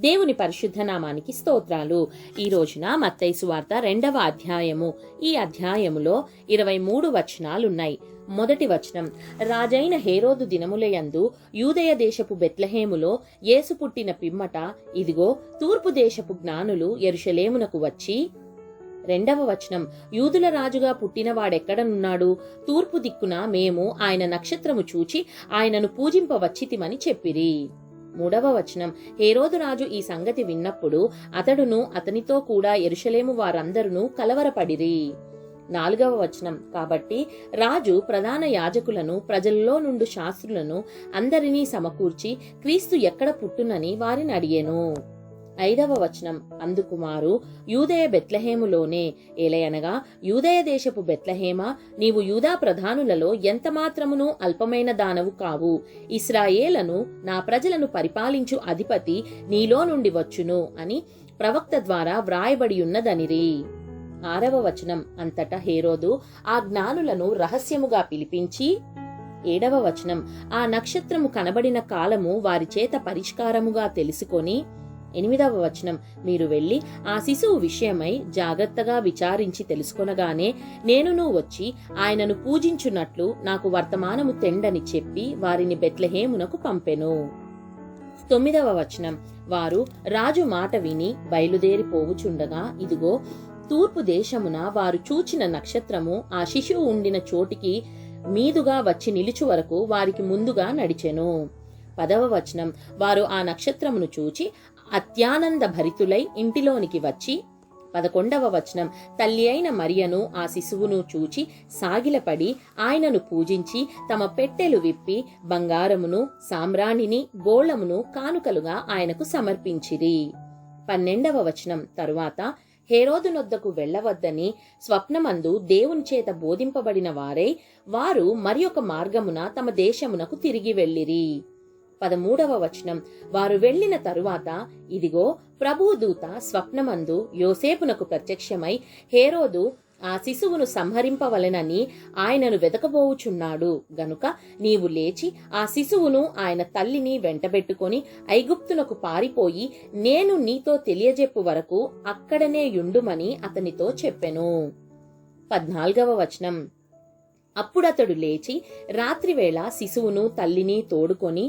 దేవుని పరిశుద్ధ నామానికి స్తోత్రాలు. ఈ రోజున మత్తయి సువార్త 2వ అధ్యాయము. ఈ అధ్యాయములో 23 వచనాలున్నాయి. మొదటి వచనం, రాజైన హేరోదు దినములయందు యూదయ దేశపు బెత్లెహేములో యేసు పుట్టిన పిమ్మట ఇదిగో తూర్పు దేశపు జ్ఞానులు యెరూషలేమునకు వచ్చి. రెండవ వచనం, యూదుల రాజుగా పుట్టినవాడెక్కడనున్నాడు? తూర్పు దిక్కున మేము ఆయన నక్షత్రము చూచి ఆయనను పూజింపవచ్చితిమని చెప్పిరి. మూడవ వచనం, హేరోదు రాజు ఈ సంగతి విన్నప్పుడు అతడును అతనితో కూడా యెరూషలేము వారందరూ కలవరపడిరి. నాలుగవ వచనం, కాబట్టి రాజు ప్రధాన యాజకులను ప్రజల్లో నుండి శాస్త్రులను అందరినీ సమకూర్చి క్రీస్తు ఎక్కడ పుట్టునని వారిని అడిగెను. ఐదవ వచనం, అందుకు వారు యూదయ బెత్లెహేములోనే, ఏలయనగా యూదయ దేశపు బెత్లెహేమా, నీవు యూదా ప్రధానులలో ఎంత మాత్రమును అల్పమైన దానవు కావు. ఇశ్రాయేలను నా ప్రజలను పరిపాలించు అధిపతి నీలో నుండి వచ్చును అని ప్రవక్త ద్వారా వ్రాయబడి ఉన్నదనిరి. ఆరవ వచనం, అంతటా హేరోదు ఆ జ్ఞానులను రహస్యముగా పిలిపించి. ఏడవ వచనం, ఆ నక్షత్రము కనబడిన కాలము వారి చేత పరిష్కారముగా తెలుసుకొని. ఎనిమిదవ వచనం, మీరు వెళ్లి ఆ శిశువు విషయమై జాగ్రత్తగా విచారించి తెలుసుకొనగానే నేనును వచ్చి ఆయనను పూజించున్నట్లు నాకు వర్తమానము తెండని చెప్పి వారిని బెత్లెహేమునకు పంపెను. 9వ వచనం, వారు రాజు మాట విని బయలుదేరిపోవుచుండగా ఇదిగో తూర్పు దేశమున వారు చూచిన నక్షత్రము ఆ శిశువు ఉండిన చోటికి మీదుగా వచ్చి నిలుచు వరకు వారికి ముందుగా నడిచెను. 10వ వచనం, వారు ఆ నక్షత్రమును చూచి అత్యానంద భరితులై ఇంటిలోనికి వచ్చి. 11వ వచనం, తల్లి అయిన మరియను ఆ శిశువును చూచి సాగిలపడి ఆయనను పూజించి తమ పెట్టెలు విప్పి బంగారమును సామ్రాణిని బోళమును కానుకలుగా ఆయనకు సమర్పించిరి. 12వ వచనం, తరువాత హేరోదు నొద్దకు వెళ్లవద్దని స్వప్నమందు దేవుని చేత బోధింపబడిన వారై వారు మరి ఒక మార్గమున తమ దేశమునకు తిరిగి వెళ్ళిరి. 13వ వచనం, వారు వెళ్లిన తరువాత ఇదిగో ప్రభువు దూత స్వప్నమందు యోసేపునకు ప్రత్యక్షమై హేరోదు ఆ శిశువును సంహరింపవలెనని ఆయనను వెదకబోవుచున్నాడు గనుక నీవు లేచి ఆ శిశువును ఆయన తల్లిని వెంటబెట్టుకొని ఐగుప్తునకు పారిపోయి నేను నీతో తెలియజెప్పు వరకు అక్కడనే యుండుమని అతనితో చెప్పెను. 14వ వచనం, అప్పుడతడు లేచి రాత్రివేళ శిశువును తల్లిని తోడుకొని.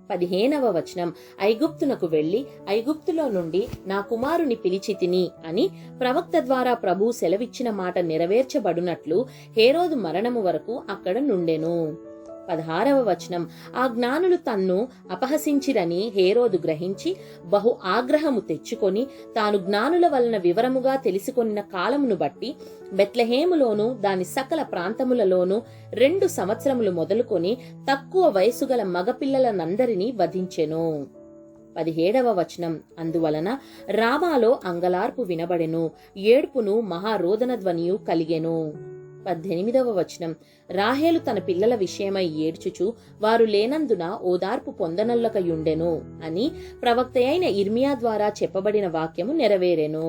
15వ వచనం, ఐగుప్తునకు వెళ్లి ఐగుప్తులో నుండి నా కుమారుని పిలిచితిని అని ప్రవక్త ద్వారా ప్రభు సెలవిచ్చిన మాట నెరవేర్చబడునట్లు హేరోదు మరణము వరకు అక్కడ నుండెను. 16వ వచనం, ఆ జ్ఞానులు తన్ను అపహసించిరని హేరోదు గ్రహించి బహు ఆగ్రహము తెచ్చుకొని తాను జ్ఞానుల వలన వివరముగా తెలుసుకొనిన కాలమును బట్టి బెత్లెహేములోను దాని సకల ప్రాంతములలోనూ 2 సంవత్సరములు మొదలుకొని తక్కువ వయసు గల మగపిల్లలనందరినీ వధించెను. 17వ వచనం, అందువలన రామాలో అంగలార్పు వినబడెను, ఏడ్పును మహారోదన ధ్వనియు కలిగెను. 18వ వచనం, రాహేలు తన పిల్లల విషయమై ఏడ్చుచు వారు లేనందున ఓదార్పు పొందనొల్లకయుండెను అని ప్రవక్త అయిన ఇర్మియా ద్వారా చెప్పబడిన వాక్యము నెరవేరెను.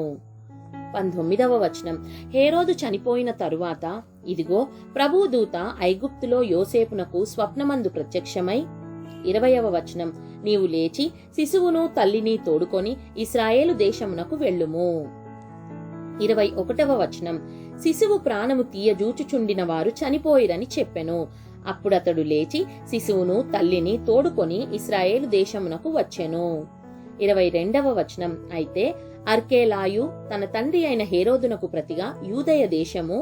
19వ వచనం, హేరోదు చనిపోయిన తరువాత ఇదిగో ప్రభువు దూత ఐగుప్తులో యోసేపునకు స్వప్నమందు ప్రత్యక్షమై. 20వ వచనం, నీవు లేచి శిశువును తల్లిని తోడుకొని ఇశ్రాయేలు దేశమునకు వెళ్ళుము. 21వ వచనం, శిశువు ప్రాణము తీయజూచుచుండిన వారు చనిపోయిరని చెప్పెను. అప్పుడతడు లేచి శిశువును తల్లిని తోడుకొని ఇశ్రాయేలు దేశమునకు వచ్చెను. 22వ వచనం, అయితే అర్కేలాయు తన తండ్రి అయిన హేరోదునకు ప్రతిగా యూదయ దేశము.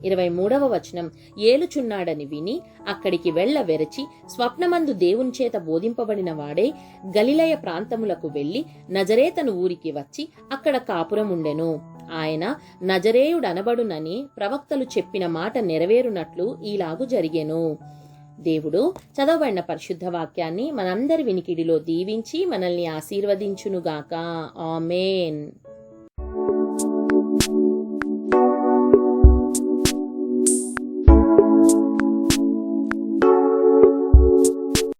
23వ వచనం, ఏలుచున్నాడని విని అక్కడికి వెళ్ల వెరచి స్వప్నమందు దేవుని చేత బోధింపబడిన వాడే గలిలయ ప్రాంతములకు వెళ్లి నజరేతను ఊరికి వచ్చి అక్కడ కాపురముండెను. ఆయన నజరేయుడనబడునని ప్రవక్తలు చెప్పిన మాట నెరవేరునట్లు ఈలాగు జరిగెను. దేవుడు చదవబడిన పరిశుద్ధ వాక్యాన్ని మనందరి వినికిడిలో దీవించి మనల్ని ఆశీర్వదించునుగాక. ఆమేన్.